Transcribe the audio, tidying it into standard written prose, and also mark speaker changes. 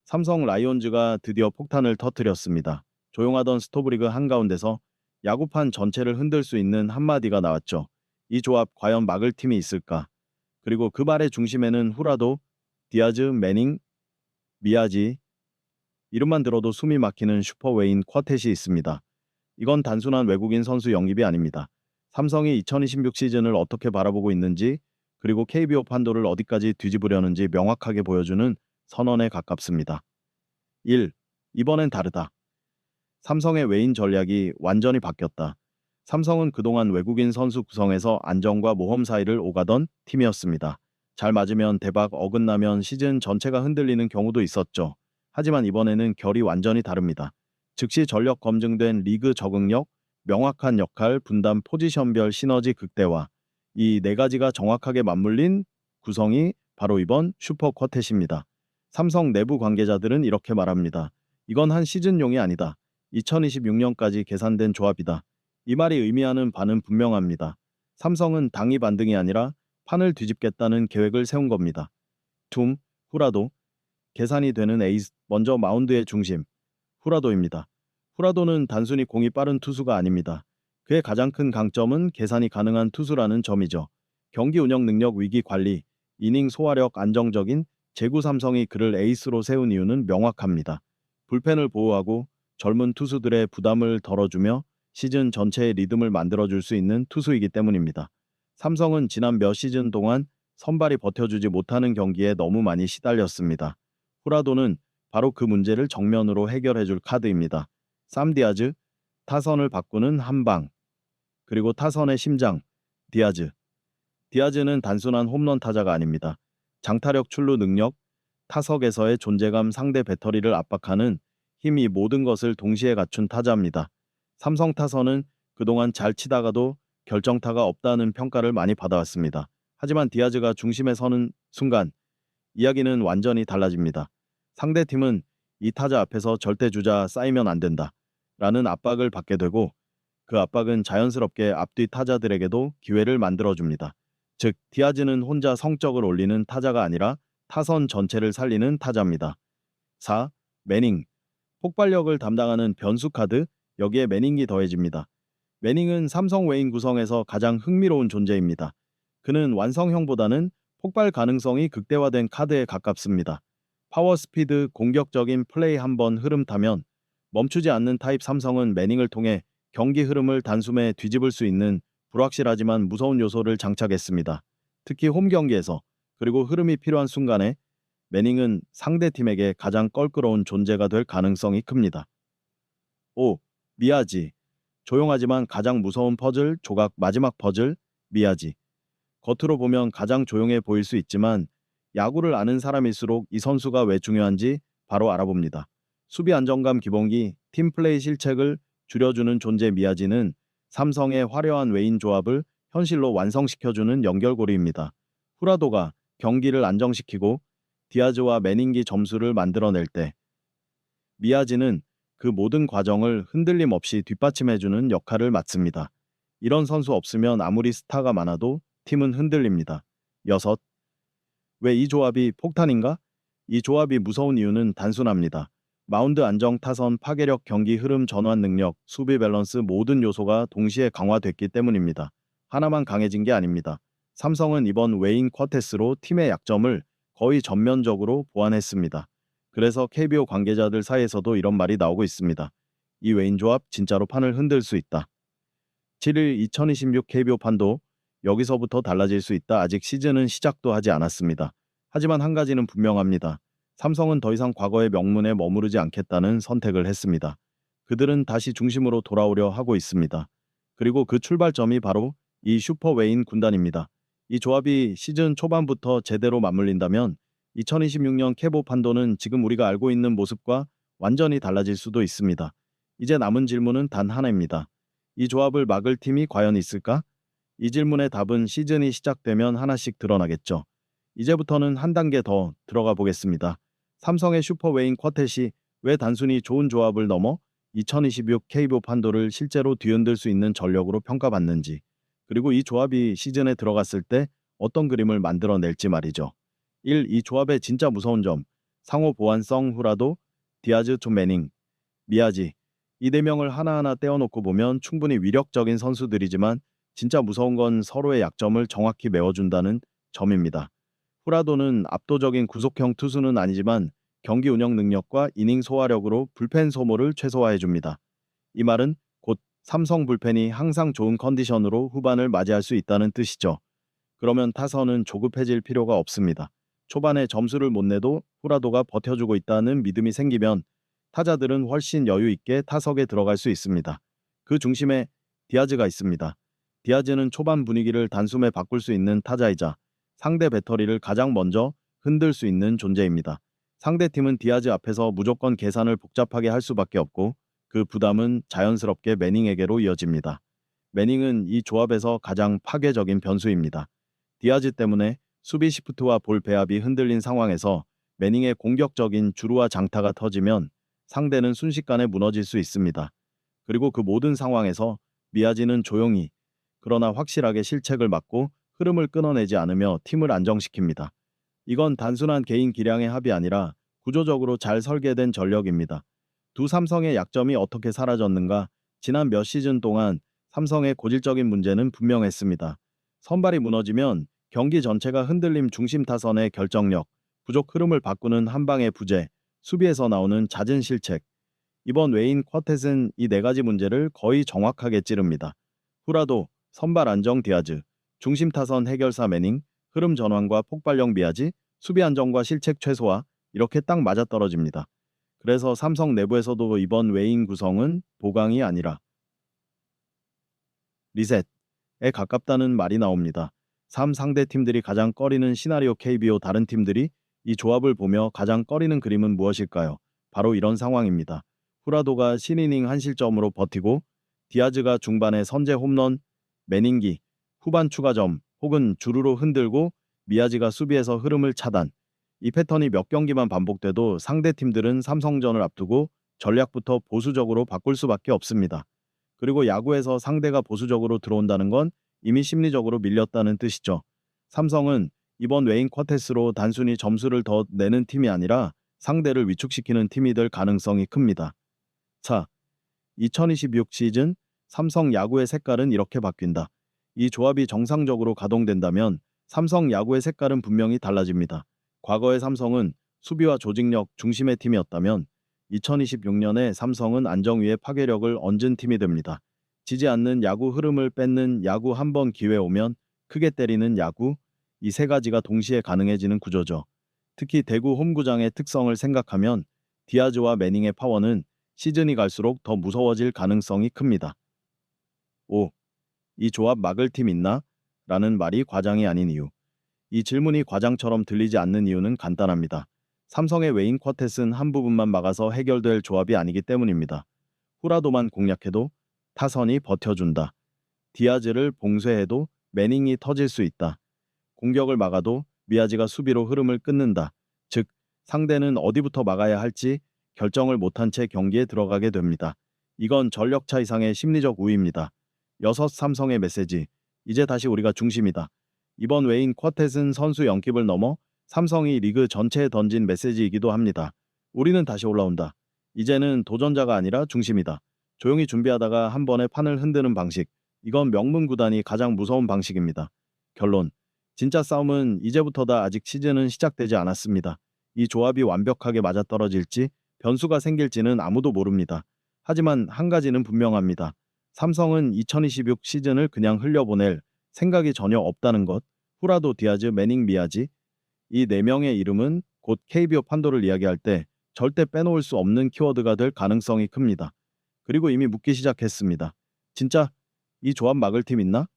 Speaker 1: 삼성 라이온즈가 드디어 폭탄을 터뜨렸습니다. 조용하던 스토브리그 한가운데서 야구판 전체를 흔들 수 있는 한마디가 나왔죠. 이 조합 과연 막을 팀이 있을까? 그리고 그 말의 중심에는 후라도, 디아즈, 매닝, 미야지, 이름만 들어도 숨이 막히는 슈퍼웨인 쿼텟이 있습니다. 이건 단순한 외국인 선수 영입이 아닙니다. 삼성이 2026 시즌을 어떻게 바라보고 있는지, 그리고 KBO 판도를 어디까지 뒤집으려는지 명확하게 보여주는 선언에 가깝습니다. 1. 이번엔 다르다. 삼성의 외인 전략이 완전히 바뀌었다. 삼성은 그동안 외국인 선수 구성에서 안정과 모험 사이를 오가던 팀이었습니다. 잘 맞으면 대박, 어긋나면 시즌 전체가 흔들리는 경우도 있었죠. 하지만 이번에는 결이 완전히 다릅니다. 즉시 전력 검증된 리그 적응력, 명확한 역할, 분담, 포지션별 시너지 극대화, 이 네 가지가 정확하게 맞물린 구성이 바로 이번 슈퍼 쿼텟입니다. 삼성 내부 관계자들은 이렇게 말합니다. 이건 한 시즌용이 아니다. 2026년까지 계산된 조합이다. 이 말이 의미하는 바는 분명합니다. 삼성은 당이 반등이 아니라 판을 뒤집겠다는 계획을 세운 겁니다. 툼, 후라도, 계산이 되는 에이스, 먼저 마운드의 중심, 후라도입니다. 후라도는 단순히 공이 빠른 투수가 아닙니다. 그의 가장 큰 강점은 계산이 가능한 투수라는 점이죠. 경기 운영 능력, 위기 관리, 이닝 소화력, 안정적인 제구. 삼성이 그를 에이스로 세운 이유는 명확합니다. 불펜을 보호하고 젊은 투수들의 부담을 덜어주며 시즌 전체의 리듬을 만들어줄 수 있는 투수이기 때문입니다. 삼성은 지난 몇 시즌 동안 선발이 버텨주지 못하는 경기에 너무 많이 시달렸습니다. 후라도는 바로 그 문제를 정면으로 해결해줄 카드입니다. 쌈 디아즈, 타선을 바꾸는 한방, 그리고 타선의 심장, 디아즈. 디아즈는 단순한 홈런 타자가 아닙니다. 장타력, 출루 능력, 타석에서의 존재감, 상대 배터리를 압박하는 힘이 모든 것을 동시에 갖춘 타자입니다. 삼성 타선은 그동안 잘 치다가도 결정타가 없다는 평가를 많이 받아왔습니다. 하지만 디아즈가 중심에 서는 순간 이야기는 완전히 달라집니다. 상대팀은 이 타자 앞에서 절대 주자, 쌓이면 안 된다 라는 압박을 받게 되고, 그 압박은 자연스럽게 앞뒤 타자들에게도 기회를 만들어줍니다. 즉, 디아즈는 혼자 성적을 올리는 타자가 아니라 타선 전체를 살리는 타자입니다. 4. 매닝. 폭발력을 담당하는 변수 카드, 여기에 매닝이 더해집니다. 매닝은 삼성 외인 구성에서 가장 흥미로운 존재입니다. 그는 완성형보다는 폭발 가능성이 극대화된 카드에 가깝습니다. 파워, 스피드, 공격적인 플레이, 한번 흐름 타면 멈추지 않는 타입. 삼성은 매닝을 통해 경기 흐름을 단숨에 뒤집을 수 있는 불확실하지만 무서운 요소를 장착했습니다. 특히 홈 경기에서, 그리고 흐름이 필요한 순간에 매닝은 상대팀에게 가장 껄끄러운 존재가 될 가능성이 큽니다. 5. 미야지. 조용하지만 가장 무서운 퍼즐, 조각, 마지막 퍼즐, 미야지. 겉으로 보면 가장 조용해 보일 수 있지만 야구를 아는 사람일수록 이 선수가 왜 중요한지 바로 알아봅니다. 수비 안정감, 기본기, 팀플레이 실책을 줄여주는 존재. 미야지는 삼성의 화려한 외인 조합을 현실로 완성시켜주는 연결고리입니다. 후라도가 경기를 안정시키고 디아즈와 매닝기 점수를 만들어낼 때, 미야지는 그 모든 과정을 흔들림 없이 뒷받침해주는 역할을 맡습니다. 이런 선수 없으면 아무리 스타가 많아도 팀은 흔들립니다. 6. 왜 이 조합이 폭탄인가? 이 조합이 무서운 이유는 단순합니다. 마운드 안정, 타선 파괴력, 경기 흐름 전환 능력, 수비 밸런스, 모든 요소가 동시에 강화됐기 때문입니다. 하나만 강해진 게 아닙니다. 삼성은 이번 외인 쿼텟으로 팀의 약점을 거의 전면적으로 보완했습니다. 그래서 KBO 관계자들 사이에서도 이런 말이 나오고 있습니다. 이 외인 조합 진짜로 판을 흔들 수 있다. 7일 2026 KBO 판도, 여기서부터 달라질 수 있다. 아직 시즌은 시작도 하지 않았습니다. 하지만 한 가지는 분명합니다. 삼성은 더 이상 과거의 명문에 머무르지 않겠다는 선택을 했습니다. 그들은 다시 중심으로 돌아오려 하고 있습니다. 그리고 그 출발점이 바로 이 슈퍼웨인 군단입니다. 이 조합이 시즌 초반부터 제대로 맞물린다면 2026년 캐보 판도는 지금 우리가 알고 있는 모습과 완전히 달라질 수도 있습니다. 이제 남은 질문은 단 하나입니다. 이 조합을 막을 팀이 과연 있을까? 이 질문의 답은 시즌이 시작되면 하나씩 드러나겠죠. 이제부터는 한 단계 더 들어가 보겠습니다. 삼성의 슈퍼웨인 쿼텟이 왜 단순히 좋은 조합을 넘어 2026 KBO 판도를 실제로 뒤흔들 수 있는 전력으로 평가받는지, 그리고 이 조합이 시즌에 들어갔을 때 어떤 그림을 만들어낼지 말이죠. 1. 이 조합의 진짜 무서운 점. 상호 보완성 후라도, 디아즈 조 매닝, 미아지. 이 네 명을 하나하나 떼어놓고 보면 충분히 위력적인 선수들이지만 진짜 무서운 건 서로의 약점을 정확히 메워준다는 점입니다. 후라도는 압도적인 구속형 투수는 아니지만 경기 운영 능력과 이닝 소화력으로 불펜 소모를 최소화해줍니다. 이 말은 곧 삼성 불펜이 항상 좋은 컨디션으로 후반을 맞이할 수 있다는 뜻이죠. 그러면 타선은 조급해질 필요가 없습니다. 초반에 점수를 못 내도 후라도가 버텨주고 있다는 믿음이 생기면 타자들은 훨씬 여유 있게 타석에 들어갈 수 있습니다. 그 중심에 디아즈가 있습니다. 디아즈는 초반 분위기를 단숨에 바꿀 수 있는 타자이자 상대 배터리를 가장 먼저 흔들 수 있는 존재입니다. 상대팀은 디아즈 앞에서 무조건 계산을 복잡하게 할 수밖에 없고 그 부담은 자연스럽게 매닝에게로 이어집니다. 매닝은 이 조합에서 가장 파괴적인 변수입니다. 디아즈 때문에 수비 시프트와 볼 배합이 흔들린 상황에서 매닝의 공격적인 주루와 장타가 터지면 상대는 순식간에 무너질 수 있습니다. 그리고 그 모든 상황에서 미아지는 조용히 그러나 확실하게 실책을 막고 흐름을 끊어내지 않으며 팀을 안정시킵니다. 이건 단순한 개인 기량의 합이 아니라 구조적으로 잘 설계된 전력입니다. 두 삼성의 약점이 어떻게 사라졌는가? 지난 몇 시즌 동안 삼성의 고질적인 문제는 분명했습니다. 선발이 무너지면 경기 전체가 흔들림 중심 타선의 결정력, 부족 흐름을 바꾸는 한방의 부재, 수비에서 나오는 잦은 실책. 이번 외인 쿼텟은 이 네 가지 문제를 거의 정확하게 찌릅니다. 후라도, 선발 안정 디아즈, 중심 타선 해결사 매닝, 흐름 전환과 폭발력 미아지, 수비 안정과 실책 최소화, 이렇게 딱 맞아떨어집니다. 그래서 삼성 내부에서도 이번 외인 구성은 보강이 아니라 리셋에 가깝다는 말이 나옵니다. 3 상대 팀들이 가장 꺼리는 시나리오 KBO 다른 팀들이 이 조합을 보며 가장 꺼리는 그림은 무엇일까요? 바로 이런 상황입니다. 후라도가 신이닝 한 실점으로 버티고 디아즈가 중반에 선제 홈런, 매닝기, 후반 추가점 혹은 주루로 흔들고 미아지가 수비에서 흐름을 차단. 이 패턴이 몇 경기만 반복돼도 상대 팀들은 삼성전을 앞두고 전략부터 보수적으로 바꿀 수밖에 없습니다. 그리고 야구에서 상대가 보수적으로 들어온다는 건 이미 심리적으로 밀렸다는 뜻이죠. 삼성은 이번 외인 쿼텟으로 단순히 점수를 더 내는 팀이 아니라 상대를 위축시키는 팀이 될 가능성이 큽니다. 자, 2026 시즌 삼성 야구의 색깔은 이렇게 바뀐다. 이 조합이 정상적으로 가동된다면 삼성 야구의 색깔은 분명히 달라집니다. 과거의 삼성은 수비와 조직력 중심의 팀이었다면 2026년에 삼성은 안정 위에 파괴력을 얹은 팀이 됩니다. 지지 않는 야구 흐름을 뺏는 야구 한 번 기회 오면 크게 때리는 야구, 이 세 가지가 동시에 가능해지는 구조죠. 특히 대구 홈구장의 특성을 생각하면 디아즈와 매닝의 파워는 시즌이 갈수록 더 무서워질 가능성이 큽니다. 5. 이 조합 막을 팀 있나? 라는 말이 과장이 아닌 이유. 이 질문이 과장처럼 들리지 않는 이유는 간단합니다. 삼성의 외인 쿼텟은 한 부분만 막아서 해결될 조합이 아니기 때문입니다. 후라도만 공략해도 타선이 버텨준다. 디아즈를 봉쇄해도 매닝이 터질 수 있다. 공격을 막아도 미아지가 수비로 흐름을 끊는다. 즉, 상대는 어디부터 막아야 할지 결정을 못한 채 경기에 들어가게 됩니다. 이건 전력차 이상의 심리적 우위입니다. 6 삼성의 메시지. 이제 다시 우리가 중심이다. 이번 외인 쿼텟은 선수 영입을 넘어 삼성이 리그 전체에 던진 메시지이기도 합니다. 우리는 다시 올라온다. 이제는 도전자가 아니라 중심이다. 조용히 준비하다가 한 번에 판을 흔드는 방식. 이건 명문 구단이 가장 무서운 방식입니다. 결론. 진짜 싸움은 이제부터다. 아직 시즌은 시작되지 않았습니다. 이 조합이 완벽하게 맞아떨어질지 변수가 생길지는 아무도 모릅니다. 하지만 한 가지는 분명합니다. 삼성은 2026 시즌을 그냥 흘려보낼 생각이 전혀 없다는 것. 후라도 디아즈 매닝 미아지 이 네 명의 이름은 곧 KBO 판도를 이야기할 때 절대 빼놓을 수 없는 키워드가 될 가능성이 큽니다. 그리고 이미 묻기 시작했습니다. 진짜 이 조합 막을 팀 있나?